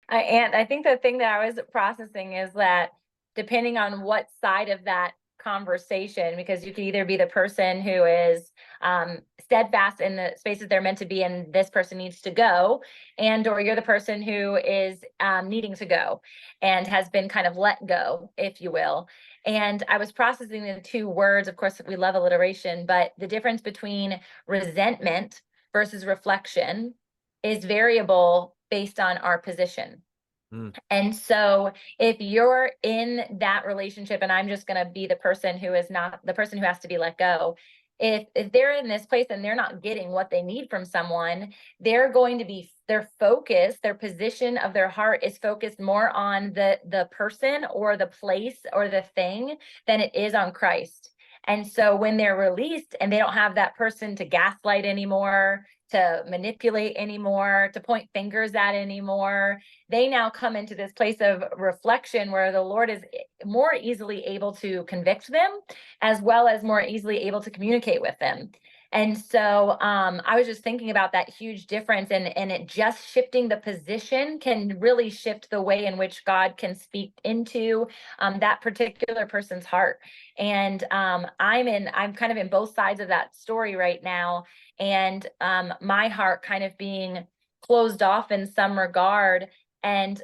And I think the thing that I was processing is that depending on what side of that conversation, because you can either be the person who is steadfast in the spaces they're meant to be and this person needs to go, and or you're the person who is needing to go and has been kind of let go, if you will. And I was processing the two words. Of course, we love alliteration, but the difference between resentment versus reflection is variable based on our position. And so if you're in that relationship, and I'm just going to be the person who is not the person who has to be let go, if they're in this place and they're not getting what they need from someone, they're going to be their focus, their position of their heart is focused more on the person or the place or the thing than it is on Christ. And so when they're released and they don't have that person to gaslight anymore, to manipulate anymore, to point fingers at anymore, they now come into this place of reflection where the Lord is more easily able to convict them, as well as more easily able to communicate with them. And so I was just thinking about that huge difference, and it just shifting the position can really shift the way in which God can speak into that particular person's heart. And I'm kind of in both sides of that story right now, and my heart kind of being closed off in some regard, and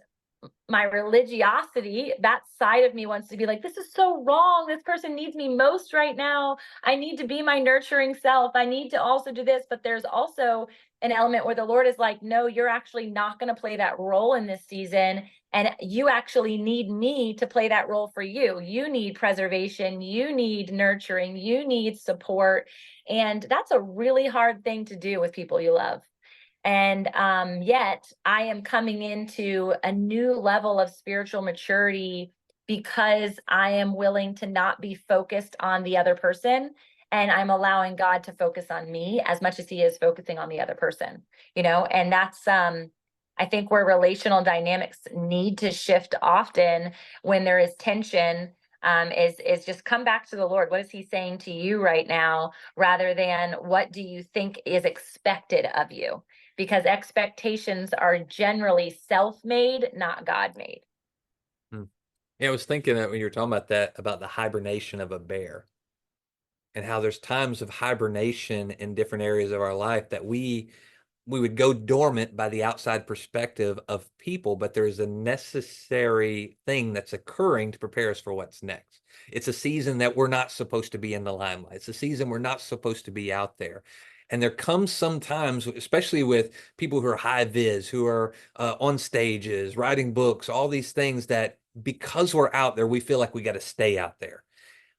my religiosity, that side of me wants to be like, this is so wrong. This person needs me most right now. I need to be my nurturing self. I need to also do this. But there's also an element where the Lord is like, no, you're actually not going to play that role in this season. And you actually need me to play that role for you. You need preservation. You need nurturing. You need support. And that's a really hard thing to do with people you love. And yet I am coming into a new level of spiritual maturity because I am willing to not be focused on the other person. And I'm allowing God to focus on me as much as he is focusing on the other person, and that's, I think where relational dynamics need to shift often when there is tension, is just come back to the Lord. What is he saying to you right now, rather than what do you think is expected of you? Because expectations are generally self-made, not God-made. Yeah, I was thinking that when you were talking about that, about the hibernation of a bear, and how there's times of hibernation in different areas of our life that we would go dormant by the outside perspective of people, but there's a necessary thing that's occurring to prepare us for what's next. It's a season that we're not supposed to be in the limelight. It's a season we're not supposed to be out there. And there comes sometimes, especially with people who are high vis, who are on stages, writing books, all these things that because we're out there, we feel like we got to stay out there.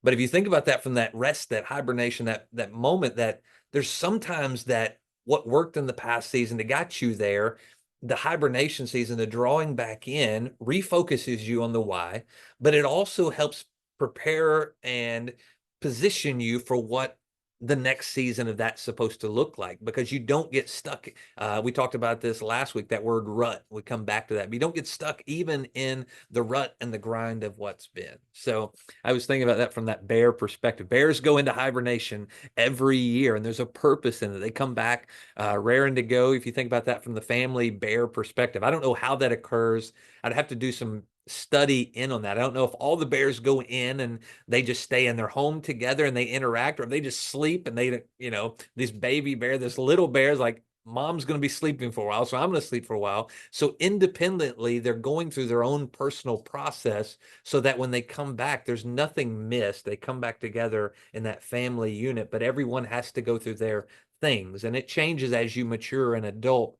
But if you think about that from that rest, that hibernation, that moment, that there's sometimes that what worked in the past season that got you there, the hibernation season, the drawing back in refocuses you on the why, but it also helps prepare and position you for what the next season of that's supposed to look like, because you don't get stuck. We talked about this last week, that word rut. We come back to that, but you don't get stuck even in the rut and the grind of what's been. So I was thinking about that from that bear perspective. Bears go into hibernation every year, and there's a purpose in it. They come back raring to go. If you think about that from the family bear perspective, I don't know how that occurs. I'd have to do some study in on that. I don't know if all the bears go in and they just stay in their home together and they interact, or if they just sleep and they, this baby bear, this little bear is like, mom's going to be sleeping for a while, so I'm going to sleep for a while. So independently, they're going through their own personal process so that when they come back, there's nothing missed. They come back together in that family unit, but everyone has to go through their things. And it changes as you mature and adult